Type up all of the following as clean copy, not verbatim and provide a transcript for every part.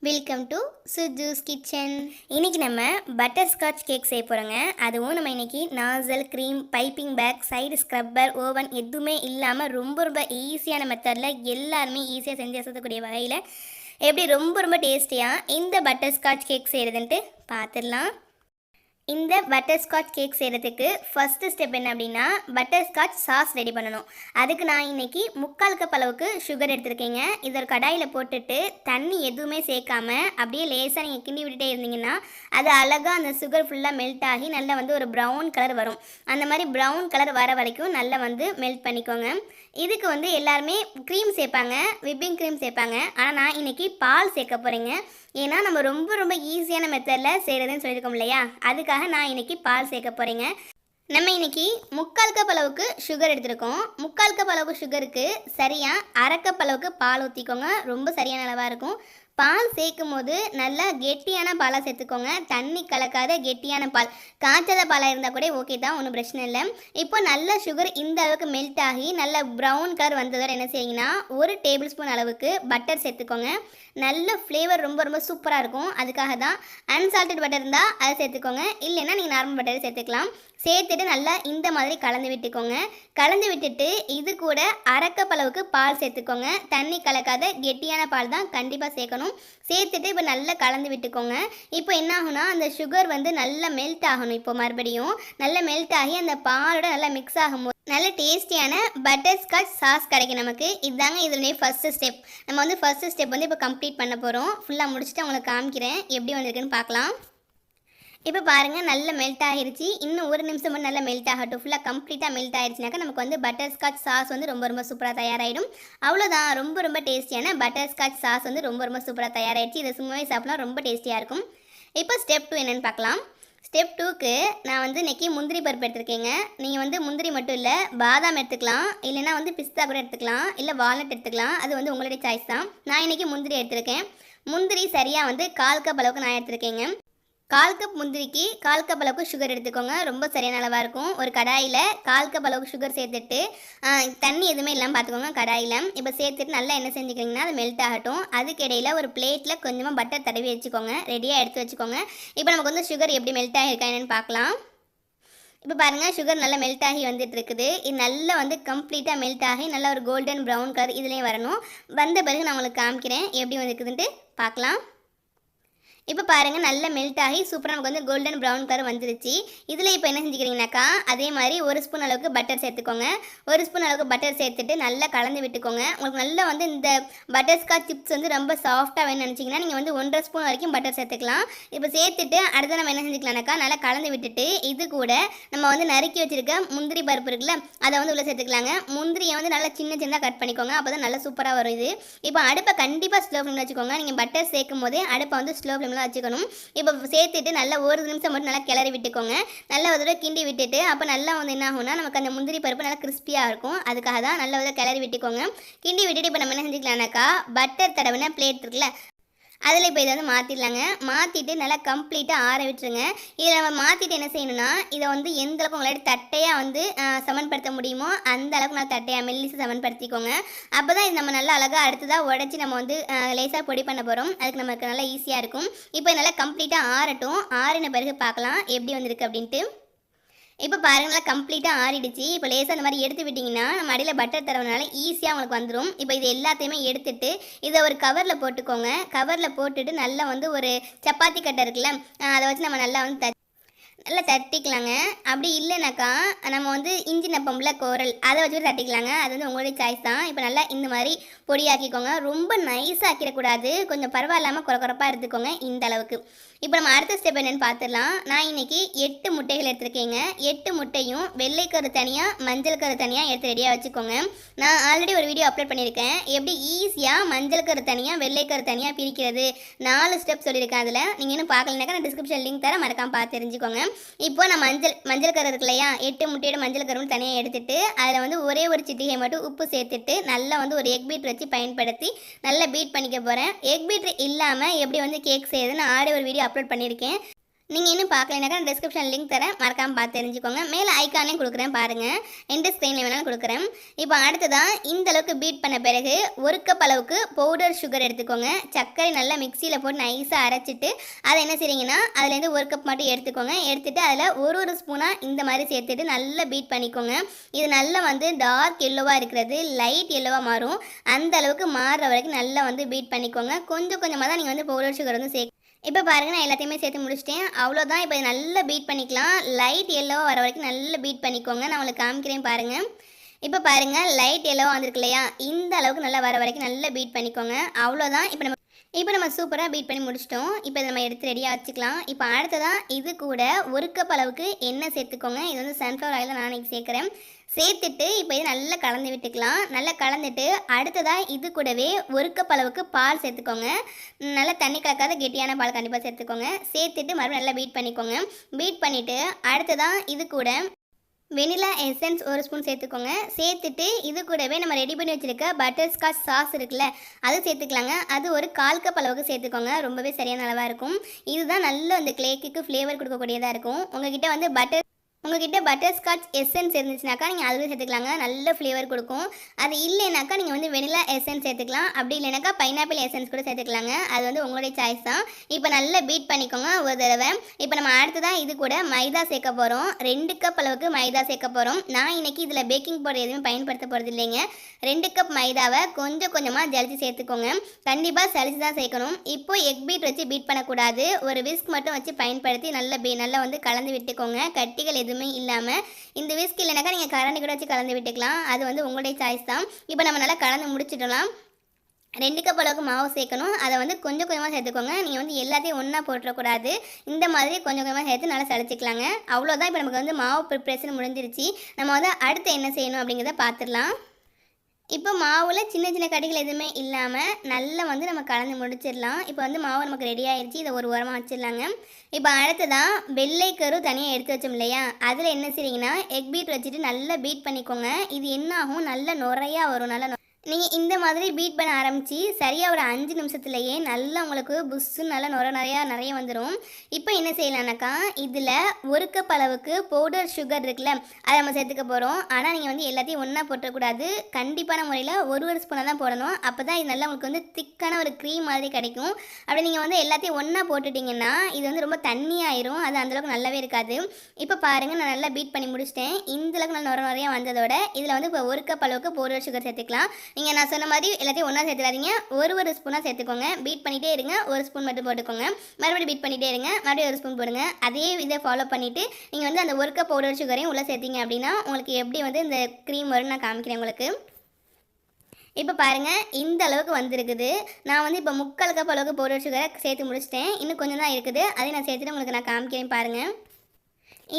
Welcome to சுஜூஸ் kitchen. இன்றைக்கி நம்ம butter Scotch cake செய்ய போகிறோங்க. அதுவும் நம்ம இன்றைக்கி nozzle, cream, piping bag, side scrubber, oven எதுவுமே இல்லாமல் ரொம்ப ஈஸியான மெத்தடில் எல்லாருமே ஈஸியாக செஞ்சு வசக்கூடிய வகையில் எப்படி ரொம்ப டேஸ்டியாக இந்த பட்டர் ஸ்காட்ச் கேக் செய்கிறதுன்ட்டு பார்த்துடலாம். இந்த பட்டர் ஸ்காட்ச் கேக் செய்கிறதுக்கு ஃபஸ்ட்டு ஸ்டெப் என்ன அப்படின்னா, பட்டர் ஸ்காட்ச் சாஸ் ரெடி பண்ணணும். அதுக்கு நான் இன்றைக்கி 3/4 கப் அளவுக்கு சுகர் எடுத்துருக்கேங்க. இதை ஒரு கடாயில் போட்டுட்டு தண்ணி எதுவுமே சேர்க்காம அப்படியே லேசாக நீங்கள் கிண்டி விட்டுட்டே இருந்தீங்கன்னா அது அழகாக அந்த சுகர் ஃபுல்லாக மெல்ட் ஆகி நல்லா ஒரு ப்ரௌன் கலர் வரும். அந்த மாதிரி ப்ரௌன் கலர் வர வரைக்கும் நல்லா மெல்ட் பண்ணிக்கோங்க. இதுக்கு எல்லாருமே க்ரீம் சேர்ப்பாங்க, விப்பிங் க்ரீம் சேர்ப்பாங்க. ஆனால் நான் இன்றைக்கி பால் சேர்க்க போகிறேங்க. ஏன்னா நம்ம ரொம்ப ஈஸியான மெத்தடில் செய்கிறதுன்னு சொல்லியிருக்கோம் இல்லையா, அதுக்காக நான் இன்றைக்கி பால் சேர்க்க போகிறேங்க. நம்ம இன்றைக்கி 3/4 கப் அளவுக்கு சுகர் எடுத்துருக்கோம். 3/4 கப் அளவுக்கு சுகருக்கு சரியாக 1/2 கப் அளவுக்கு பால் ஊற்றிக்கோங்க. ரொம்ப சரியான அளவாக இருக்கும். பால் சேர்க்கும் போது நல்லா கெட்டியான பாலாக சேர்த்துக்கோங்க. தண்ணி கலக்காத கெட்டியான பால். காய்ச்சாத பாலாக இருந்தால் கூட ஓகே தான், ஒன்றும் பிரச்சனை இல்லை. இப்போ நல்ல சுகர் இந்த அளவுக்கு மெல்ட் ஆகி நல்ல ப்ரௌன் கலர் வந்ததோட என்ன செய்யுங்கன்னா 1 டேபிள் ஸ்பூன் அளவுக்கு பட்டர் சேர்த்துக்கோங்க. நல்ல ஃப்ளேவர் ரொம்ப சூப்பராக இருக்கும். அதுக்காக தான் அன்சால்டட் பட்டர் இருந்தால் அதை சேர்த்துக்கோங்க, இல்லைன்னா நீங்கள் நார்மல் பட்டர் சேர்த்துக்கலாம். சேர்த்துட்டு நல்லா இந்த மாதிரி கலந்து விட்டுக்கோங்க. கலந்து விட்டுட்டு இது கூட 1/2 கப் அளவுக்கு பால் சேர்த்துக்கோங்க. தண்ணி கலக்காத கெட்டியான பால் தான் கண்டிப்பாக சேர்க்கணும். சேர்த்துட்டு இப்போ நல்லா கலந்து விட்டுக்கோங்க. இப்போ என்ன ஆகும்னா அந்த சுகர் நல்லா மெல்ட் ஆகணும். இப்போ மறுபடியும் நல்லா மெல்ட் ஆகி அந்த பாலோட நல்லா மிக்ஸ் ஆகும்போது நல்ல டேஸ்டியான பட்டர் ஸ்காட்ச் சாஸ் கிடைக்கும் நமக்கு. இதுதாங்க இதனுடைய ஃபஸ்ட்டு ஸ்டெப். நம்ம ஃபஸ்ட்டு ஸ்டெப் இப்போ கம்ப்ளீட் பண்ண போகிறோம். ஃபுல்லாக முடிச்சுட்டு உங்களுக்கு காமிக்கிறேன் எப்படி வந்திருக்குன்னு பார்க்கலாம். இப்போ பாருங்கள் நல்லா மெல்ட் ஆகிருச்சு. இன்னும் 1 நிமிஷம் மட்டும் நல்லா மெல்ட் ஆகட்டும். ஃபுல்லாக கம்ப்ளீட்டாக மெல்ட் ஆகிடுச்சுனாக்கா நமக்கு பட்டர் ஸ்காட்ச் சாஸ் ரொம்ப சூப்பராக தயாராகிடும். அவ்வளோதான், ரொம்ப டேஸ்டியான பட்டர் ஸ்காட்ச் சாஸ் ரொம்ப சூப்பராக தயாராகிடுச்சு. இதை சும்மாவே சாப்பிட்லாம் ரொம்ப டேஸ்டியாக இருக்கும். இப்போ ஸ்டெப் 2 என்னென்னு பார்க்கலாம். ஸ்டெப் 2க்கு நான் இன்றைக்கி முந்திரி பருப்பு எடுத்துருக்கேங்க. நீங்கள் முந்திரி மட்டும் இல்லை, பாதாம் எடுத்துக்கலாம், இல்லைனா பிஸ்தா கூட எடுத்துக்கலாம், இல்லை வால்நட் எடுத்துக்கலாம். அது உங்களுடைய சாய்ஸ் தான். நான் இன்றைக்கி முந்திரி எடுத்துருக்கேன். முந்திரி சரியாக 1/4 கப் அளவுக்கு நான் எடுத்துருக்கேங்க. 1/4 கப் முந்திரிக்கு 1/4 கப் அளவுக்கு சுகர் எடுத்துக்கோங்க. ரொம்ப சரியான அளவாக இருக்கும். ஒரு கடாயில் 1/4 கப் அளவுக்கு சுகர் சேர்த்துட்டு தண்ணி எதுவுமே இல்லாமல் பார்த்துக்கோங்க கடாயில். இப்போ சேர்த்துட்டு நல்லா என்ன செஞ்சுக்கிறீங்கன்னா அது மெல்ட் ஆகட்டும். அதுக்கு இடையில் ஒரு பிளேட்டில் கொஞ்சமாக பட்டர் தடவி வச்சுக்கோங்க. ரெடியாக எடுத்து வச்சுக்கோங்க. இப்போ நமக்கு சுகர் எப்படி மெல்ட் ஆகிருக்கா என்னென்னு பார்க்கலாம். இப்போ பாருங்கள் சுகர் நல்லா மெல்ட் ஆகி வந்துட்டுருக்குது. இது நல்லா கம்ப்ளீட்டாக மெல்ட் ஆகி நல்லா ஒரு கோல்டன் ப்ரௌன் கலர் இதுலேயும் வரணும். வந்த பிறகு நான் உங்களுக்கு காமிக்கிறேன் எப்படி வந்துருக்குதுன்ட்டு பார்க்கலாம். இப்போ பாருங்கள் நல்லா மெல்ட் ஆகி சூப்பராக நமக்கு கோல்டன் ப்ரௌன் கலர் வந்துருச்சு. இதில் இப்போ என்ன செஞ்சுக்கிறீங்கனாக்கா அதே மாதிரி 1 ஸ்பூன் அளவுக்கு பட்டர் சேர்த்துக்கோங்க. 1 ஸ்பூன் அளவுக்கு பட்டர் சேர்த்துட்டு நல்லா கலந்து விட்டுக்கோங்க. உங்களுக்கு நல்லா இந்த பட்டர் ஸ்காட்ச் சிப்ஸ் ரொம்ப சாஃப்டாக வேணும்னு நினச்சிங்கன்னா நீங்கள் 1.5 ஸ்பூன் வரைக்கும் பட்டர் சேர்த்துக்கலாம். இப்போ சேர்த்துட்டு அடுத்து நம்ம என்ன செஞ்சுக்கலாம்னாக்கா நல்லா கலந்து விட்டுட்டு இது கூட நம்ம நறுக்கி வச்சுருக்க முந்திரி பருப்பு இருக்குல்ல அதை உள்ளே சேர்த்துக்கலாங்க. முந்திரியை நல்லா சின்னதாக கட் பண்ணிக்கோங்க. அப்போ தான் நல்லா சூப்பராக வரும் இது. இப்போ அடுப்பை கண்டிப்பாக ஸ்லோ ஃப்ளேமில் வச்சுக்கோங்க. நீங்கள் பட்டர் சேர்க்கும் போதே அடுப்பை ஸ்லோ ஃப்ளேமில் வச்சுக்கணும். இப்போ சேர்த்துட்டு நல்லா 1 நிமிஷம் மட்டும் நல்லா கிளறி விட்டுக்கோங்க. நல்லா ஒரு தடவை கிண்டி விட்டுட்டு அப்போ நல்லா என்ன ஆகும்னா நமக்கு அந்த முந்திரி பருப்பு நல்லா கிறிஸ்பியாக இருக்கும். அதுக்காக தான் நல்லா ஒரு கிளறி விட்டுக்கோங்க. கிண்டி விட்டுட்டு இப்போ நம்ம என்ன செஞ்சுக்கலாம்னாக்கா பட்டர் தடவின பிளேட் இருக்குல்ல அதில் இப்போ இதை மாற்றிடலாங்க. மாற்றிட்டு நல்லா கம்ப்ளீட்டாக ஆற விட்டுருங்க. இதை நம்ம மாற்றிட்டு என்ன செய்யணும்னா இதை எந்த அளவுக்கு உங்களால் தட்டையாக சமன்படுத்த முடியுமோ அந்த அளவுக்கு நான் தட்டையாக மெல்லிசு சமன்படுத்திக்கோங்க. அப்போ தான் இது நம்ம நல்லா அழகாக அடுத்ததாக உடச்சி நம்ம லேசாக பொடி பண்ண போகிறோம். அதுக்கு நமக்கு நல்லா ஈஸியாக இருக்கும். இப்போ நல்லா கம்ப்ளீட்டாக ஆறட்டும். ஆறின பிறகு பார்க்கலாம் எப்படி வந்திருக்கு அப்படின்ட்டு. இப்போ பாருங்களா கம்ப்ளீட்டாக ஆறிடுச்சு. இப்போ லேசாக அந்த மாதிரி எடுத்து விட்டிங்கன்னா நம்ம அடியில் பட்டர் தரவுனால ஈஸியாக உங்களுக்கு வந்துடும். இப்போ இது எல்லாத்தையுமே எடுத்துட்டு இதை ஒரு கவரில் போட்டுக்கோங்க. கவரில் போட்டுட்டு நல்லா ஒரு சப்பாத்தி கட்டை இருக்குல்ல அதை வச்சு நம்ம நல்லா நல்லா தட்டிக்கலாங்க. அப்படி இல்லைனாக்கா நம்ம இஞ்சி நப்பம்ல கோரல் அதை வச்சு தட்டிக்கலாங்க. அது உங்களுடைய சாய்ஸ் தான். இப்போ நல்லா இந்த மாதிரி பொடியாக்கிக்கோங்க. ரொம்ப நைஸாக ஆக்கிடக்கூடாது, கொஞ்சம் பரவாயில்லாமல் குறப்பாக எடுத்துக்கோங்க இந்த அளவுக்கு. இப்போ நம்ம அடுத்த ஸ்டெப் என்னென்னு பார்த்துடலாம். நான் இன்றைக்கி 8 முட்டைகள் எடுத்துருக்கேங்க. 8 முட்டையும் வெள்ளைக்கரு தனியாக மஞ்சள் கரு தனியாக எடுத்து ரெடியாக வச்சுக்கோங்க. நான் ஆல்ரெடி ஒரு வீடியோ அப்லோட் பண்ணியிருக்கேன். எப்படி ஈஸியாக மஞ்சள் கரு தனியாக வெள்ளைக்கரு தனியாக பிரிக்கிறது 4 ஸ்டெப் சொல்லியிருக்கேன். அதில் நீங்கள் இன்னும் பார்க்கலனாக்கா நான் டிஸ்கிரிப்ஷன் லிங்க் தர மறக்காமல் பார்த்து தெரிஞ்சுக்கோங்க. இப்போ நான் மஞ்சள் கரு இருக்கு இல்லையா 8 முட்டையோட மஞ்சள் கருவும் தனியாக எடுத்துட்டு அதில் ஒரே ஒரு சிட்டிகை மட்டும் உப்பு சேர்த்துட்டு நல்லா ஒரு எக் பீட் வச்சு பயன்படுத்தி நல்லா பீட் பண்ணிக்க போகிறேன். எக் பீட் இல்லாமல் எப்படி கேக் செய்யுதுன்னு ஆல்ரெடி ஒரு வீடியோ அப்லோட் பண்ணியிருக்கேன். நீங்கள் இன்னும் பார்க்கலைனாக்கா நான் டிஸ்கிரிப்ஷன் லிங்க் தரேன், மறக்காமல் பார்த்து தெரிஞ்சுக்கோங்க. மேலே ஐக்கானையும் கொடுக்குறேன் பாருங்கள், எந்த ஸ்க்ரீனில் வேணாலும் கொடுக்குறேன். இப்போ அடுத்ததான் இந்த அளவுக்கு பீட் பண்ண பிறகு 1 கப் அளவுக்கு பவுடர் சுகர் எடுத்துக்கோங்க. சர்க்கரை நல்லா மிக்சியில் போட்டு நைஸாக அரைச்சிட்டு அதை என்ன செய்றீங்கன்னா அதுலேருந்து 1 கப் மட்டும் எடுத்துக்கோங்க. எடுத்துகிட்டு அதில் ஒரு ஸ்பூனாக இந்த மாதிரி சேர்த்துட்டு நல்லா பீட் பண்ணிக்கோங்க. இது நல்லா வந்து டார்க் எல்லோவாக இருக்கிறது லைட் எல்லோவாக மாறும், அந்த அளவுக்கு மாறுற வரைக்கும் நல்லா வந்து பீட் பண்ணிக்கோங்க. கொஞ்சம் கொஞ்சமாக தான் நீங்கள் வந்து பவுடர் சுகர் வந்து இப்போ பாருங்கள், நான் எல்லாத்தையுமே சேர்த்து முடிச்சிட்டேன். அவ்வளோதான். இப்போ நல்லா பீட் பண்ணிக்கலாம். லைட் எல்லோவாக வர வரைக்கும் நல்லா பீட் பண்ணிக்கோங்க. நான் உங்களுக்கு காமிக்கிறேன் பாருங்கள். இப்போ பாருங்கள், லைட் எல்லோவாக வந்திருக்கு இல்லையா, இந்த அளவுக்கு நல்லா வர வரைக்கும் நல்லா பீட் பண்ணிக்கோங்க. அவ்வளோதான். இப்போ நம்ம சூப்பராக பீட் பண்ணி முடிச்சிட்டோம். இப்போ இதை நம்ம எடுத்து ரெடியாக வச்சுக்கலாம். இப்போ அடுத்ததான் இது கூட 1 கப் அளவுக்கு எண்ணெய் சேர்த்துக்கோங்க. இது வந்து சன்ஃப்ளவர் ஆயில் நான் இன்றைக்கி சேர்க்குறேன். சேர்த்துட்டு இப்போ இது நல்லா கலந்து விட்டுக்கலாம். நல்லா கலந்துட்டு அடுத்ததாக இது கூடவே 1 கப் அளவுக்கு பால் சேர்த்துக்கோங்க. நல்லா தண்ணி கலக்காத கெட்டியான பால் கண்டிப்பாக சேர்த்துக்கோங்க. சேர்த்துட்டு மறுபடியும் நல்லா பீட் பண்ணிக்கோங்க. பீட் பண்ணிவிட்டு அடுத்ததாக இது கூட வெனிலா எசன்ஸ் 1 ஸ்பூன் சேர்த்துக்கோங்க. சேர்த்துட்டு இது கூடவே நம்ம ரெடி பண்ணி வச்சுருக்க பட்டர் ஸ்காட்ச் சாஸ் இருக்குல்ல, அது சேர்த்துக்கலாங்க. அது ஒரு 1/4 கப் அளவுக்கு சேர்த்துக்கோங்க. ரொம்பவே சரியான அளவாக இருக்கும். இதுதான் நல்ல அந்த கேக்குக்கு ஃப்ளேவர் கொடுக்கக்கூடியதாக இருக்கும். உங்ககிட்ட வந்து பட்டர் ஸ்காட்ச் எசன்ஸ் இருந்துச்சுனாக்கா நீங்கள் அதுவே சேர்த்துக்கலாங்க, நல்ல ஃப்ளேவர் கொடுக்கும். அது இல்லைனாக்கா நீங்கள் வந்து வெனிலா எசன்ஸ் சேர்த்துக்கலாம். அப்படி இல்லைனாக்கா பைனாப்பிள் எசன்ஸ் கூட சேர்த்துக்கலாங்க. அது வந்து உங்களுடைய சாய்ஸ் தான். இப்போ நல்லா பீட் பண்ணிக்கோங்க ஒரு தடவை. இப்போ நம்ம அடுத்ததான் இது கூட மைதா சேர்க்க போகிறோம். 2 கப் அளவுக்கு மைதா சேர்க்க போகிறோம். நான் இன்றைக்கி இதில் பேக்கிங் பவுடர் எதுவுமே பயன்படுத்த போகிறது இல்லைங்க. 2 கப் மைதாவை கொஞ்சம் கொஞ்சமாக ஜலிச்சு சேர்த்துக்கோங்க. கண்டிப்பாக சளிச்சு தான் சேர்க்கணும். இப்போ எக் பீட் வச்சு பீட் பண்ணக்கூடாது. ஒரு விஸ்க் மட்டும் வச்சு பயன்படுத்தி நல்லா வந்து கலந்து விட்டுக்கோங்க. கட்டிகள் எதுவுமே இல்லாமல். இந்த விஸ்க் இல்லைனாக்கா நீங்கள் கரண்டி கூட வச்சு கலந்து விட்டுக்கலாம். அது வந்து உங்களுடைய சாய்ஸ் தான். இப்போ நம்ம நல்லா கலந்து முடிச்சிடலாம். 2 கப் அளவுக்கு மாவு சேர்க்கணும். அதை வந்து கொஞ்சம் கொஞ்சமாக சேர்த்துக்கோங்க. நீங்கள் வந்து எல்லாத்தையும் ஒன்றா போட்டுறக்கூடாது. இந்த மாதிரி கொஞ்சம் கொஞ்சமாக சேர்த்து நல்லா சளிச்சிக்கலாங்க. அவ்வளோதான். இப்போ நமக்கு வந்து மாவு ப்ரிப்ரேஷன் முடிஞ்சிருச்சு. நம்ம வந்து அடுத்து என்ன செய்யணும் அப்படிங்கிறத பார்த்துடலாம். இப்போ மாவில் சின்ன சின்ன கட்டிகள் எதுவுமே இல்லாமல் நல்லா வந்து நம்ம கலந்து முடிச்சிடலாம். இப்போ வந்து மாவு நமக்கு ரெடி ஆயிடுச்சு. இதை ஒரு ஓரமாக வச்சிடலாங்க. இப்போ அடுத்ததான் வெள்ளைக்கரு தனியாக எடுத்து வச்சோம் இல்லையா, அதில் என்ன செய்றீங்கன்னா எக் பீட் வச்சுட்டு நல்லா பீட் பண்ணிக்கோங்க. இது என்ன ஆகும், நல்ல நுரையா வரும். நீங்கள் இந்த மாதிரி பீட் பண்ண ஆரம்பித்து சரியாக ஒரு 5 நிமிஷத்துலேயே நல்லா உங்களுக்கு புஷ்ஷு நல்லா நிறைய வந்துடும். இப்போ என்ன செய்யலான்னாக்கா இதில் 1 கப் அளவுக்கு பவுடர் சுகர் இருக்குல்ல, அதை நம்ம சேர்த்துக்க போகிறோம். ஆனால் நீங்கள் வந்து எல்லாத்தையும் ஒன்றா போட்டக்கூடாது. கண்டிப்பான முறையில் ஒரு ஸ்பூனாக தான் போடணும். அப்போ தான் இது நல்லா உங்களுக்கு வந்து திக்கான ஒரு க்ரீம் மாதிரி கிடைக்கும். அப்படி நீங்கள் வந்து எல்லாத்தையும் ஒன்றா போட்டுட்டிங்கன்னா இது வந்து ரொம்ப தண்ணியாயிரும். அது அந்தளவுக்கு நல்லாவே இருக்காது. இப்போ பாருங்கள், நான் நல்லா பீட் பண்ணி முடிச்சிட்டேன். இந்தளவுக்கு நல்லா நிறையா வந்ததோட இதில் வந்து இப்போ 1 கப் அளவுக்கு பவுடர் சுகர் சேர்த்துக்கலாம். நீங்கள் நான் சொன்ன மாதிரி எல்லாத்தையும் ஒன்றா சேர்த்துக்காதீங்க. ஒரு ஸ்பூனாக சேர்த்துக்கோங்க. பீட் பண்ணிகிட்டே இருங்க. 1 ஸ்பூன் மட்டும் போட்டுக்கோங்க. மறுபடியும் பீட் பண்ணிகிட்டே இருங்க. மறுபடியும் 1 ஸ்பூன் போடுங்க. அதே இதை ஃபாலோ பண்ணிவிட்டு நீங்கள் வந்து அந்த 1 கப் பவுடர் சுகரையும் உள்ளே சேர்த்திங்க அப்படின்னா உங்களுக்கு எப்படி வந்து இந்த க்ரீம் வரும்னு நான் காமிக்கிறேன் உங்களுக்கு. இப்போ பாருங்கள், இந்த அளவுக்கு வந்திருக்குது. நான் வந்து இப்போ 3/4 கப் அளவுக்கு பவுடர் சுகரை சேர்த்து முடிச்சிட்டேன். இன்னும் கொஞ்சம் தான் இருக்குது. அதையும் நான் சேர்த்துட்டு உங்களுக்கு நான் காமிக்கிறேன் பாருங்கள்.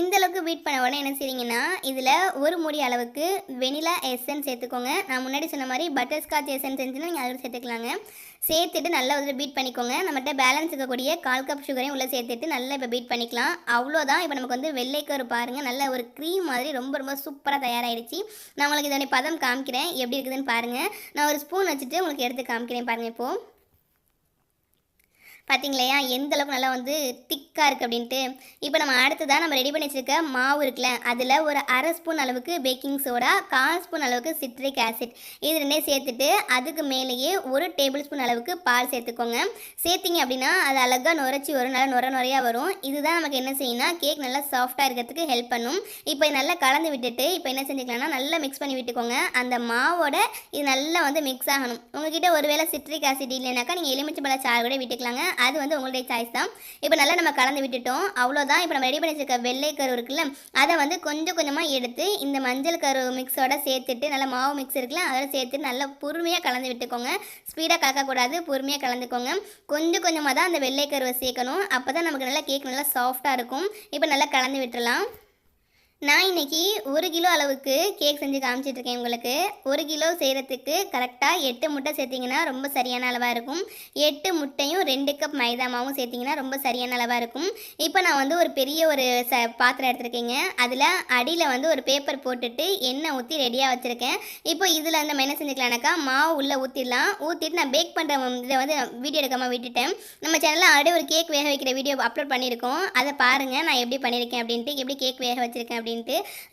இந்த அளவுக்கு பீட் பண்ண உடனே என்ன செய்றீங்கன்னா இதில் 1 மூடி அளவுக்கு வெனிலா எசன்ஸ் சேர்த்துக்கோங்க. நான் முன்னாடி சொன்ன மாதிரி பட்டர் ஸ்காட்ச் எசன்ஸ் இருந்துச்சுன்னா நீங்கள் அதில் சேர்த்துக்கலாங்க. சேர்த்துட்டு நல்லா ஒரு பீட் பண்ணிக்கோங்க. நம்மகிட்ட பேலன்ஸ் இருக்கக்கூடிய 1/4 கப் சுகரையும் உள்ளே சேர்த்துட்டு நல்லா இப்போ பீட் பண்ணிக்கலாம். அவ்வளோதான். இப்போ நமக்கு வந்து வெள்ளைக்கரு பாருங்கள், நல்ல ஒரு க்ரீம் மாதிரி ரொம்ப சூப்பராக தயாராகிடுச்சு. நான் உங்களுக்கு இதோடைய பதம் காமிக்கிறேன், எப்படி இருக்குதுன்னு பாருங்கள். நான் ஒரு ஸ்பூன் வச்சுட்டு உங்களுக்கு எடுத்து காமிக்கிறேன் பாருங்கள். இப்போது பார்த்தீங்களா எந்த அளவுக்கு நல்லா வந்து திக்காக இருக்குது அப்படின்ட்டு. இப்போ நம்ம அடுத்ததாக நம்ம ரெடி பண்ணி வச்சுருக்க மாவு இருக்குல்ல, அதில் ஒரு 1/2 ஸ்பூன் அளவுக்கு பேக்கிங் சோடா, 1/4 ஸ்பூன் அளவுக்கு சிட்ரிக் ஆசிட், இது 2 சேர்த்துட்டு அதுக்கு மேலேயே 1 டேபிள் ஸ்பூன் அளவுக்கு பால் சேர்த்துக்கோங்க. சேர்த்திங்க அப்படின்னா அது அழகாக நுரைச்சி வரும், நல்லா நுரையாக வரும். இதுதான் நமக்கு என்ன செய்யணும்னா கேக் நல்லா சாஃப்டாக இருக்கிறதுக்கு ஹெல்ப் பண்ணும். இப்போ நல்லா கலந்து விட்டுட்டு இப்போ என்ன செஞ்சுக்கலாம்னா நல்லா மிக்ஸ் பண்ணி விட்டுக்கோங்க. அந்த மாவோட இது நல்லா வந்து மிக்ஸ் ஆகணும். உங்ககிட்ட ஒருவேளை சிட்ரிக் ஆசிட் இல்லைனாக்கா நீங்கள் எலுமிச்சம்பழ சாறு கூட விட்டுக்கலாங்க. அது வந்து உங்களுடைய சாய்ஸ் தான். இப்போ நல்லா நம்ம கலந்து விட்டுட்டோம். அவ்வளோதான். இப்போ நம்ம ரெடி பண்ணி வச்சிருக்க வெள்ளை கரு இருக்குல்ல, அதை வந்து கொஞ்சம் கொஞ்சமாக எடுத்து இந்த மஞ்சள் கரு மிக்ஸோட சேர்த்துட்டு நல்லா மாவு மிக்ஸ் இருக்குல்ல அதோட சேர்த்துட்டு நல்லா பொறுமையாக கலந்து விட்டுக்கோங்க. ஸ்பீடாக கலக்கக்கூடாது, பொறுமையாக கலந்துக்கோங்க. கொஞ்சம் கொஞ்சமாக தான் அந்த வெள்ளை கருவை சேர்க்கணும். அப்போ தான் நமக்கு நல்லா கேக் நல்லா சாஃப்டாக இருக்கும். இப்போ நல்லா கலந்து விட்டுறலாம். நான் இன்னைக்கு 1 கிலோ அளவுக்கு கேக் செஞ்சு காமிச்சிட்ருக்கேன் உங்களுக்கு. 1 கிலோ செய்கிறதுக்கு கரெக்டாக 8 முட்டை சேர்த்திங்கன்னா ரொம்ப சரியான அளவாக இருக்கும். 8 முட்டையும் 2 கப் மைதா மாவும் சேர்த்திங்கன்னா ரொம்ப சரியான அளவாக இருக்கும். இப்போ நான் வந்து ஒரு பெரிய ஒரு பாத்திரம் எடுத்துருக்கேங்க. அதில் அடியில் வந்து ஒரு பேப்பர் போட்டுட்டு எண்ணெய் ஊற்றி ரெடியாக வச்சுருக்கேன். இப்போ இதில் வந்து நம்ம என்ன செஞ்சுக்கலாம்னாக்கா மாவு உள்ளே ஊற்றிடலாம். ஊற்றிட்டு நான் பேக் பண்ணுற இதை வந்து வீடியோ எடுக்காமல் விட்டுட்டேன். நம்ம சேனலில் ஆல்ரெடி ஒரு கேக் வேக வைக்கிற வீடியோ அப்லோட் பண்ணியிருக்கோம். அதை பாருங்கள் நான் எப்படி பண்ணியிருக்கேன் அப்படின்ட்டு, எப்படி கேக் வேக வச்சுருக்கேன் அப்படின்ட்டு.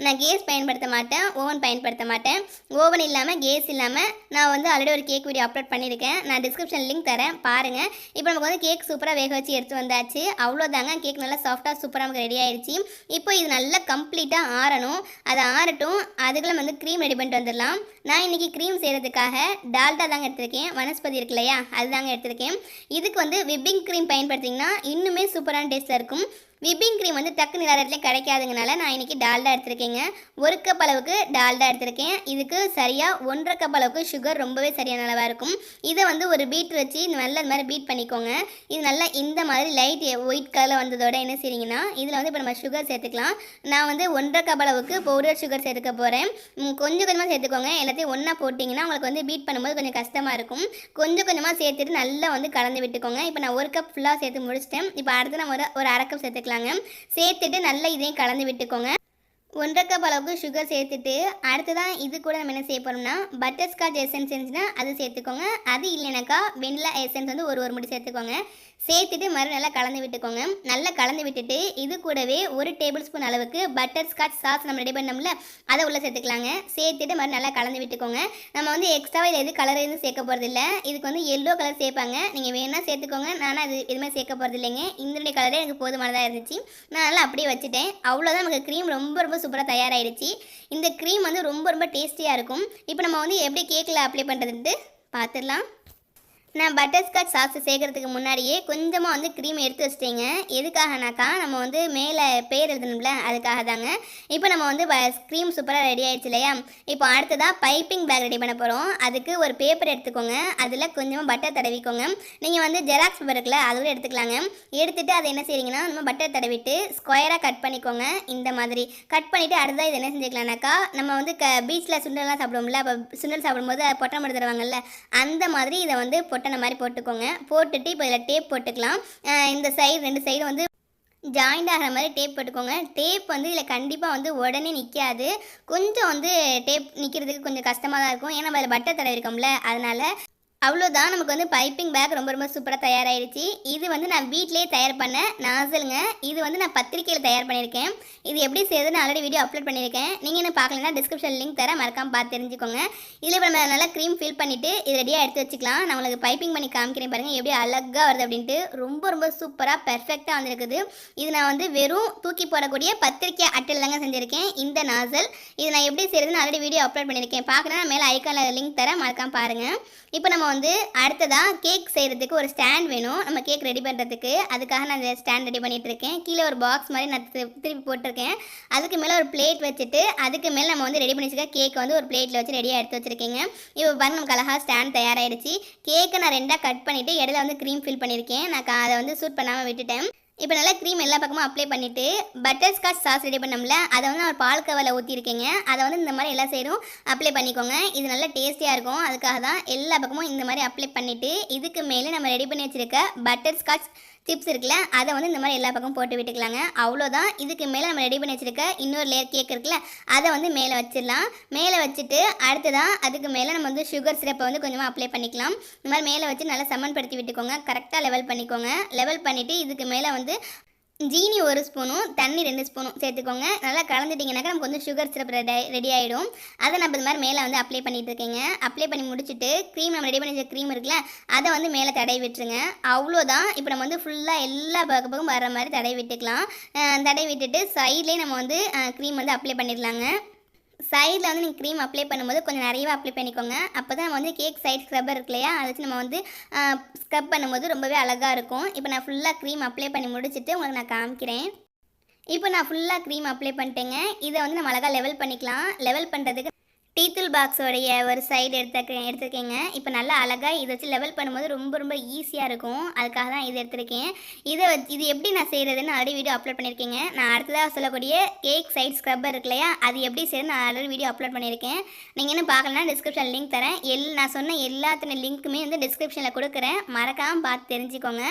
நான் கேஸ் பயன்படுத்த மாட்டேன், ஓவன் பயன்படுத்த மாட்டேன். ஓவன் இல்லாமல் கேஸ் இல்லாமல் நான் வந்து ஆல்ரெடி ஒரு கேக் வீடியோ அப்லோட் பண்ணியிருக்கேன். நான் டிஸ்கிரிப்ஷன் லிங்க் தரேன் பாருங்கள். இப்போ நமக்கு வந்து கேக் சூப்பராக வேக வச்சு எடுத்து வந்தாச்சு. அவ்வளோதாங்க, கேக் நல்லா சாஃப்டாக சூப்பராக நமக்கு ரெடி ஆயிடுச்சு. இப்போ இது நல்லா கம்ப்ளீட்டாக ஆறணும். அதை ஆறட்டும், அதுக்குள்ள வந்து க்ரீம் ரெடி பண்ணிட்டு வந்துடலாம். நான் இன்றைக்கி க்ரீம் செய்கிறதுக்காக டால்டா தாங்க எடுத்திருக்கேன். வனஸ்பதி இருக்கு இல்லையா, அதுதாங்க எடுத்திருக்கேன். இதுக்கு வந்து விப்பிங் க்ரீம் பயன்படுத்திங்கன்னா இன்னுமே சூப்பரான டேஸ்ட்டில் இருக்கும். விப்பிங் க்ரீம் வந்து டக்குன்னு எல்லா இடத்துலையும் கிடைக்காதுங்கனால நான் இன்றைக்கி டால்டா எடுத்திருக்கேங்க. 1 கப் அளவுக்கு டால்டா எடுத்திருக்கேன். இதுக்கு சரியாக 1.5 கப் அளவுக்கு சுகர் ரொம்பவே சரியான அளவாக இருக்கும். இதை வந்து ஒரு பீட்ரு வச்சு நல்லா இந்த மாதிரி பீட் பண்ணிக்கோங்க. இது நல்லா இந்த மாதிரி லைட் ஒயிட் கலரில் வந்ததோட என்ன செய்றீங்கன்னா இதில் வந்து இப்போ நம்ம சுகர் சேர்த்துக்கலாம். நான் வந்து 1.5 கப் அளவுக்கு பவுடர் சுகர் சேர்த்துக்க போகிறேன். கொஞ்சம் கொஞ்சமாக சேர்த்துக்கோங்க. எல்லாத்தையும் ஒன்றா போட்டிங்கன்னா உங்களுக்கு வந்து பீட் பண்ணும்போது கொஞ்சம் கஷ்டமாக இருக்கும். கொஞ்சம் கொஞ்சமாக சேர்த்துட்டு நல்லா வந்து கலந்து விட்டுக்கோங்க. இப்போ நான் 1 கப் ஃபுல்லாக சேர்த்து முடிச்சிட்டேன். இப்போ அடுத்து நான் ஒரு அரை கப் சேர்த்துக்கலாம். சேர்த்துட்டு நல்லா இதையும் கலந்து விட்டுக்கோங்க. 1.5 கப் அளவுக்கு சுகர் சேர்த்துட்டு அடுத்ததான் இது கூட நம்ம என்ன செய்ய போகிறோம்னா பட்டர் ஸ்காட்ச் எசன்ஸ் இருந்துச்சுன்னா அது சேர்த்துக்கோங்க. அது இல்லைனாக்கா வெனிலா எசன்ஸ் வந்து ஒரு முடி சேர்த்துக்கோங்க. சேர்த்துட்டு மறு நல்லா கலந்து விட்டுக்கோங்க. நல்லா கலந்து விட்டுட்டு இது கூடவே 1 டேபிள் ஸ்பூன் அளவுக்கு பட்டர் ஸ்காட்ச் சாஸ் நம்ம ரெடி பண்ணோம்ல அதை உள்ளே சேர்த்துக்கலாங்க. சேர்த்துட்டு மறு நல்லா கலந்து விட்டுக்கோங்க. நம்ம வந்து எக்ஸ்ட்ராவாக இதில் கலர் எதுவும் சேர்க்க போகிறது இல்லை. இதுக்கு வந்து எல்லோ கலர் சேர்ப்பாங்க, நீங்கள் வேணால் சேர்த்துக்கோங்க. நானும் அது எதுவுமே சேர்க்க போகிறது இல்லைங்க. இந்த கலரே எனக்கு போதுமானதாக இருந்துச்சு. நான் நல்லா அப்படியே வச்சுட்டேன். அவ்வளோதான், நமக்கு க்ரீம் ரொம்ப சூப்பராக தயாராகிடுச்சு. இந்த க்ரீம் வந்து ரொம்ப டேஸ்டியாக இருக்கும். இப்போ நம்ம வந்து எப்படி கேக்கில் அப்ளை பண்ணுறதுன்ட்டு பார்த்துடலாம். நான் பட்டர் ஸ்காட்ச் சாஸ் சேர்க்கறதுக்கு முன்னாடியே கொஞ்சமாக வந்து க்ரீம் எடுத்து வச்சிட்டேங்க. எதுக்காகனாக்கா நம்ம வந்து மேலே பேர் எழுதணும்ல, அதுக்காக தாங்க. இப்போ நம்ம வந்து க்ரீம் சூப்பராக ரெடி ஆகிடுச்சு இல்லையா. இப்போ அடுத்ததாக பைப்பிங் பேக் ரெடி பண்ண போகிறோம். அதுக்கு ஒரு பேப்பர் எடுத்துக்கோங்க. அதில் கொஞ்சமாக பட்டர் தடவிக்கோங்க. நீங்கள் வந்து ஜெராக்ஸ் பேப்பர் இருக்குல்ல, அதோட எடுத்துக்கலாங்க. எடுத்துகிட்டு அதை என்ன செய்றீங்கன்னா நம்ம பட்டர் தடவிட்டு ஸ்கொயராக கட் பண்ணிக்கோங்க. இந்த மாதிரி கட் பண்ணிவிட்டு அடுத்ததாக இதை என்ன செஞ்சுக்கலாம்னாக்கா நம்ம வந்து பீச்சில் சுண்டல்லாம் சாப்பிடுவோம்ல, அப்போ சுண்டல் சாப்பிடும்போது பொட்டை மட்டும் தருவாங்கல்ல, அந்த மாதிரி இதை வந்து பொட்டனை மாதிரி போட்டுக்கோங்க. போட்டுட்டு இப்போ இதில் டேப் போட்டுக்கலாம். இந்த சைடு 2 சைடு வந்து ஜாயிண்ட் ஆகிற மாதிரி டேப் போட்டுக்கோங்க. டேப் வந்து இதில் கண்டிப்பாக வந்து உடனே நிற்காது. கொஞ்சம் வந்து டேப் நிற்கிறதுக்கு கொஞ்சம் கஷ்டமாக தான் இருக்கும். ஏன்னா அதில் பட்டர் தடவி இருக்கோம்ல, அதனால். அவ்வளோதான், நமக்கு வந்து பைப்பிங் பேக் ரொம்ப சூப்பராக தயாராகிடுச்சு. இது வந்து நான் வீட்டிலேயே தயார் பண்ண நாசலுங்க. இது வந்து நான் பத்திரிக்கையில் தயார் பண்ணியிருக்கேன். இது எப்படி செய்யுதுன்னு ஆல்ரெடி வீடியோ அப்லோட் பண்ணியிருக்கேன். நீங்கள் என்ன பார்க்கலன்னா டிஸ்கிரிப்ஷன் லிங்க் தரேன், மறக்காமல் பார்த்து தெரிஞ்சுக்கோங்க. இதில் இப்போ நம்ம நல்லா க்ரீம் ஃபில் பண்ணிவிட்டு இது ரெடியாக எடுத்து வச்சுக்கலாம். நான் உங்களுக்கு பைப்பிங் பண்ணி காமிக்கிறேன் பாருங்கள் எப்படி அழகாக வருது அப்படின்ட்டு. ரொம்ப சூப்பராக பெர்ஃபெக்டாக வந்துருக்குது. இது நான் வந்து வெறும் தூக்கி போடக்கூடிய பத்திரிக்கை அட்டையில் தாங்க செஞ்சுருக்கேன் இந்த நாசல். இது நான் எப்படி செய்யுதுன்னு ஆல்ரெடி வீடியோ அப்லோட் பண்ணியிருக்கேன். பார்க்கணுன்னா மேலே ஐக்கானில் லிங்க் தரேன், மறக்காமல் பாருங்கள். இப்போ நம்ம வந்து அடுத்ததாக கேக் செய்கிறதுக்கு ஒரு ஸ்டாண்ட் வேணும். நம்ம கேக் ரெடி பண்ணுறதுக்கு அதுக்காக நான் இந்த ஸ்டாண்ட் ரெடி பண்ணிகிட்டு இருக்கேன். கீழே ஒரு பாக்ஸ் மாதிரி நான் திருப்பி போட்டிருக்கேன். அதுக்கு மேலே ஒரு பிளேட் வச்சுட்டு அதுக்கு மேலே நம்ம வந்து ரெடி பண்ணி வச்சுருக்க கேக்கை வந்து ஒரு பிளேட்டில் வச்சு ரெடியாக எடுத்து வச்சுருக்கேங்க. இப்போ பாருங்க, நமக்கு அழகாக ஸ்டாண்ட் தயாராகிடுச்சு. கேக்கை நான் 2ஆக கட் பண்ணிவிட்டு இடையில வந்து க்ரீம் ஃபில் பண்ணியிருக்கேன். நான் அதை வந்து சூட் பண்ணாமல் விட்டுட்டேன். இப்போ நல்லா க்ரீம் எல்லா பக்கமும் அப்ளை பண்ணிவிட்டு பட்டர் ஸ்காட்ச் சாஸ் ரெடி பண்ணோம்ல, அதை வந்து நான் பால் கவரில் ஊற்றிருக்கேங்க. அதை வந்து இந்த மாதிரி எல்லா சைடும் அப்ளை பண்ணிக்கோங்க. இது நல்லா டேஸ்டியாக இருக்கும். அதுக்காக தான் எல்லா பக்கமும் இந்த மாதிரி அப்ளை பண்ணிவிட்டு இதுக்கு மேலே நம்ம ரெடி பண்ணி வச்சுருக்க பட்டர் ஸ்காட்ச் சிப்ஸ் இருக்குல்ல, அதை வந்து இந்த மாதிரி எல்லா பக்கம் போட்டு விட்டுக்கலாங்க. அவ்வளோதான். இதுக்கு மேலே நம்ம ரெடி பண்ணி வச்சுருக்க இன்னொரு லேயர் கேக் இருக்குல்ல, அதை வந்து மேலே வச்சிடலாம். மேலே வச்சுட்டு அடுத்ததான் அதுக்கு மேலே நம்ம வந்து சுகர் சிரப்பை வந்து கொஞ்சமாக அப்ளை பண்ணிக்கலாம். இந்த மாதிரி மேலே வச்சு நல்லா சமன்படுத்தி விட்டுக்கோங்க. கரெக்டாக லெவல் பண்ணிக்கோங்க. லெவல் பண்ணிவிட்டு இதுக்கு மேலே வந்து ஜீனி 1 ஸ்பூனும் தண்ணி 2 ஸ்பூனும் சேர்த்துக்கோங்க. நல்லா கலந்துட்டிங்கனாக்கா நமக்கு வந்து சுகர் சிரப் ரெடி ஆகிடும். அதை நம்ம இது மாதிரி மேலே வந்து அப்ளை பண்ணிட்டு இருக்கேங்க. அப்ளை பண்ணி முடிச்சுட்டு க்ரீம் நம்ம ரெடி பண்ணி வச்ச க்ரீம் இருக்குல்ல, அதை வந்து மேலே தடவி விட்டுருங்க. அவ்வளோதான். இப்போ நம்ம வந்து ஃபுல்லாக எல்லா பக்கமும் வர மாதிரி தடவி விட்டுக்கலாம். தடவி விட்டுட்டு சைட்லேயே நம்ம வந்து க்ரீம் வந்து அப்ளை பண்ணிடலாங்க. சைடில் வந்து நீங்கள் க்ரீம் அப்ளை பண்ணும்போது கொஞ்சம் நிறையவே அப்ளை பண்ணிக்கோங்க. அப்போ தான் நம்ம வந்து கேக் சைட் ஸ்க்ரப்பர் இருக்கு இல்லையா, அதை வச்சு நம்ம வந்து ஸ்க்ரப் பண்ணும்போது ரொம்பவே அழகாக இருக்கும். இப்போ நான் ஃபுல்லாக க்ரீம் அப்ளை பண்ணி முடிச்சுட்டு உங்களுக்கு நான் காமிக்கிறேன். இப்போ நான் ஃபுல்லாக க்ரீம் அப்ளை பண்ணிட்டேங்க. இதை வந்து நம்ம அழகாக லெவல் பண்ணிக்கலாம். லெவல் பண்ணுறதுக்கு டீத்தூள் பாக்ஸோடைய ஒரு சைடு எடுத்துருக்கேங்க. இப்போ நல்லா அழகாக இதை வச்சு லெவல் பண்ணும்போது ரொம்ப ரொம்ப ஈஸியாக இருக்கும். அதுக்காக தான் இது எடுத்திருக்கேன். இது எப்படி நான் செய்கிறதுன்னு ஆல்ரெடி வீடியோ அப்லோட் பண்ணியிருக்கேங்க. நான் அடுத்ததாக சொல்லக்கூடிய கேக் சைட் ஸ்க்ரப்பர் இருக்கு இல்லையா, அது எப்படி செய்யறது நான் ஆல்ரெடி வீடியோ அப்லோட் பண்ணியிருக்கேன். நீங்கள் இன்னும் பார்க்கலன்னா டிஸ்கிரிப்ஷனில் லிங்க் தரேன். நான் சொன்ன எல்லாத்தின லிங்க்குமே வந்து டிஸ்கிரிப்ஷனில் கொடுக்குறேன். மறக்காமல் பார்த்து தெரிஞ்சுக்கோங்க.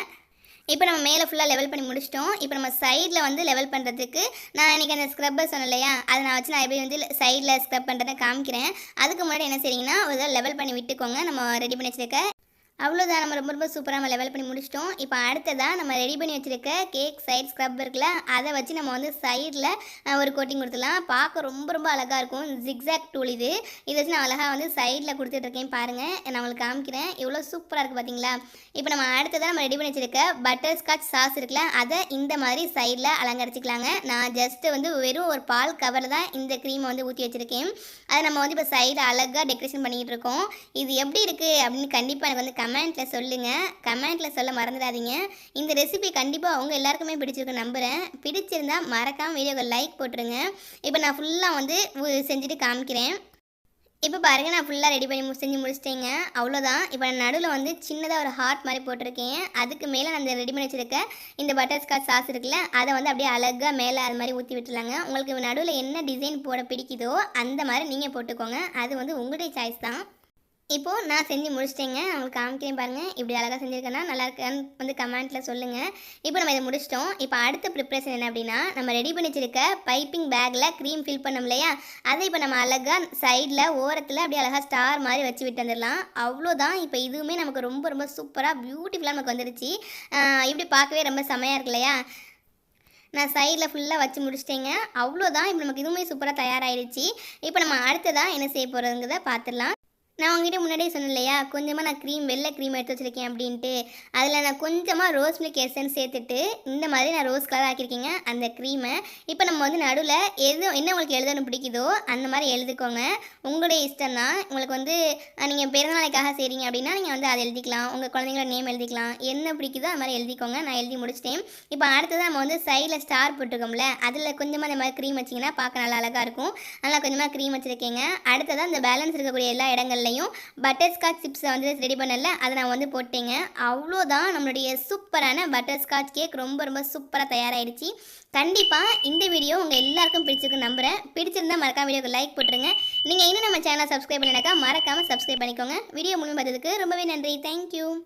இப்போ நம்ம மேலே ஃபுல்லாக லெவல் பண்ணி முடிச்சிட்டோம். இப்போ நம்ம சைடில் வந்து லெவல் பண்ணுறதுக்கு நான் இன்றைக்கி அந்த ஸ்க்ரப்பர் சொன்னேன் இல்லையா, அதை நான் வச்சு நான் எப்படி வந்து சைடில் ஸ்க்ரப் பண்ணுறதை காமிக்கிறேன். அதுக்கு முன்னாடி என்ன செய்றீங்கன்னா ஒரு லெவல் பண்ணி விட்டுக்கோங்க. நம்ம ரெடி பண்ணி வச்சுருக்க அவ்வளோதான். நம்ம ரொம்ப ரொம்ப சூப்பராக நம்ம லெவல் பண்ணி முடிச்சிட்டோம். இப்போ அடுத்ததாக நம்ம ரெடி பண்ணி வச்சுருக்க கேக் சைட் ஸ்க்ரப் இருக்குல்ல, அதை வச்சு நம்ம வந்து சைடில் ஒரு கோட்டிங் கொடுத்துடலாம். பார்க்க ரொம்ப ரொம்ப அழகாக இருக்கும். ஜிக்ஸாக் டூல் இதை வச்சு நான் அழகாக வந்து சைடில் கொடுத்துட்ருக்கேன். பாருங்கள், நான் உங்களுக்கு காமிக்கிறேன். எவ்வளோ சூப்பராக இருக்குது பார்த்தீங்களா. இப்போ நம்ம அடுத்ததாக நம்ம ரெடி பண்ணி வச்சுருக்க பட்டர் ஸ்காட்ச் சாஸ் இருக்குல்ல, அதை இந்த மாதிரி சைடில் அலங்கரிச்சிக்கலாங்க. நான் ஜஸ்ட்டு வந்து வெறும் ஒரு பால் கவரில் தான் இந்த க்ரீமை வந்து ஊற்றி வச்சுருக்கேன். அதை நம்ம வந்து இப்போ சைடில் அழகாக டெக்கரேஷன் பண்ணிக்கிட்டு இருக்கோம். இது எப்படி இருக்குது அப்படின்னு கண்டிப்பாக எனக்கு வந்து கமெண்ட்டில் சொல்லுங்கள். கமெண்ட்டில் சொல்ல மறந்துடாதீங்க. இந்த ரெசிபி கண்டிப்பாக அவங்க எல்லாருக்குமே பிடிச்சிருக்கு நம்புகிறேன். பிடிச்சிருந்தா மறக்காமல் வீடியோக்கு லைக் போட்டுருங்க. இப்போ நான் ஃபுல்லாக வந்து செஞ்சுட்டு காமிக்கிறேன். இப்போ பாருங்கள், நான் ஃபுல்லாக ரெடி பண்ணி செஞ்சு முடிச்சிட்டேங்க. அவ்வளோதான். இப்போ நான் நடுவில் வந்து சின்னதாக ஒரு ஹார்ட் மாதிரி போட்டிருக்கேன். அதுக்கு மேலே நான் இந்த ரெடி பண்ணி வச்சுருக்க இந்த பட்டர் ஸ்காட்ச் சாஸ் இருக்குல்ல, அதை வந்து அப்படியே அழகாக மேலே அது மாதிரி ஊற்றி விட்டுலாங்க. உங்களுக்கு நடுவில் என்ன டிசைன் போட பிடிக்குதோ அந்த மாதிரி நீங்கள் போட்டுக்கோங்க. அது வந்து உங்களுடைய சாய்ஸ் தான். இப்போது நான் செஞ்சு முடிச்சிட்டேங்க. உங்களுக்கு காமிக்கிறேன் பாருங்கள். இப்படி அழகாக செஞ்சுருக்கேன்னா நல்லா இருக்கான்னு வந்து கமெண்ட்டில் சொல்லுங்கள். இப்போ நம்ம இதை முடிச்சிட்டோம். இப்போ அடுத்த ப்ரிப்ரேஷன் என்ன அப்படின்னா, நம்ம ரெடி பண்ணி வச்சுருக்க பைப்பிங் பேக்கில் க்ரீம் ஃபில் பண்ணோம் இல்லையா, அதை இப்போ நம்ம அழகாக சைடில் ஓரத்தில் அப்படியே அழகாக ஸ்டார் மாதிரி வச்சு விட்டு வந்துடலாம். அவ்வளோதான். இப்போ இதுவுமே நமக்கு ரொம்ப ரொம்ப சூப்பராக பியூட்டிஃபுல்லாக நமக்கு வந்துடுச்சு. இப்படி பார்க்கவே ரொம்ப செமையாக இருக்கு இல்லையா. நான் சைடில் ஃபுல்லாக வச்சு முடிச்சிட்டேங்க. அவ்வளோதான். இப்போ நமக்கு இதுவுமே சூப்பராக தயாராகிடுச்சு. இப்போ நம்ம அடுத்ததாக என்ன செய்ய போகிறதுங்கிறத பார்த்துடலாம். நான் உங்ககிட்ட முன்னாடியே சொன்னேன் இல்லையா, கொஞ்சமாக நான் வெள்ளை க்ரீம் எடுத்து வச்சுருக்கேன் அப்படின்ட்டு. அதில் நான் கொஞ்சமாக ரோஸ் மில்க் எசன்ஸ் சேர்த்துட்டு இந்த மாதிரி நான் ரோஸ் கலர் ஆக்கியிருக்கேங்க அந்த க்ரீமை. இப்போ நம்ம வந்து நடுவில் என்ன உங்களுக்கு எழுதணும் பிடிக்குதோ அந்த மாதிரி எழுதிக்கோங்க. உங்களுடைய இஷ்டம் தான். உங்களுக்கு வந்து நீங்கள் பிறந்தநாளைக்காக செய்கிறீங்க அப்படின்னா நீங்கள் வந்து அதை எழுதிக்கலாம். உங்கள் குழந்தைங்களோட நேம் எழுதிக்கலாம். என்ன பிடிக்குதோ அது மாதிரி எழுதிக்கோங்க. நான் எழுதி முடிச்சிட்டேன். இப்போ அடுத்தது நம்ம வந்து சைடில் ஸ்டார் போட்டுக்கோம்ல, அதில் கொஞ்சமாக இந்த மாதிரி க்ரீம் வச்சிங்கன்னா பார்க்க நல்லா அழகாக இருக்கும். நல்லா கொஞ்சமாக க்ரீம் வச்சுருக்கேங்க. அடுத்ததான் இந்த பேலன்ஸ் இருக்கக்கூடிய எல்லா இடங்கள்லையும் பட்டர் ஸ்காட்ச் சிப்ஸை வந்து ரெடி பண்ணல, அதை நான் வந்து போட்டேங்க. அவ்வளோதான். நம்மளுடைய சூப்பரான பட்டர் ஸ்காட்ச் கேக் ரொம்ப ரொம்ப சூப்பராக தயாராகிடுச்சு. கண்டிப்பாக இந்த வீடியோ உங்கள் எல்லாருக்கும் பிடிச்சிருக்கு நம்புகிறேன். பிடிச்சிருந்தா மறக்காம வீடியோக்கு லைக் போட்டுருங்க. நீங்கள் இன்னும் நம்ம சேனலை சப்ஸ்கிரைப் பண்ணினாக்கா மறக்காமல் சப்ஸ்கிரைப் பண்ணிக்கோங்க. வீடியோ முழுமையாக பார்த்ததுக்கு ரொம்பவே நன்றி. தேங்க்யூ.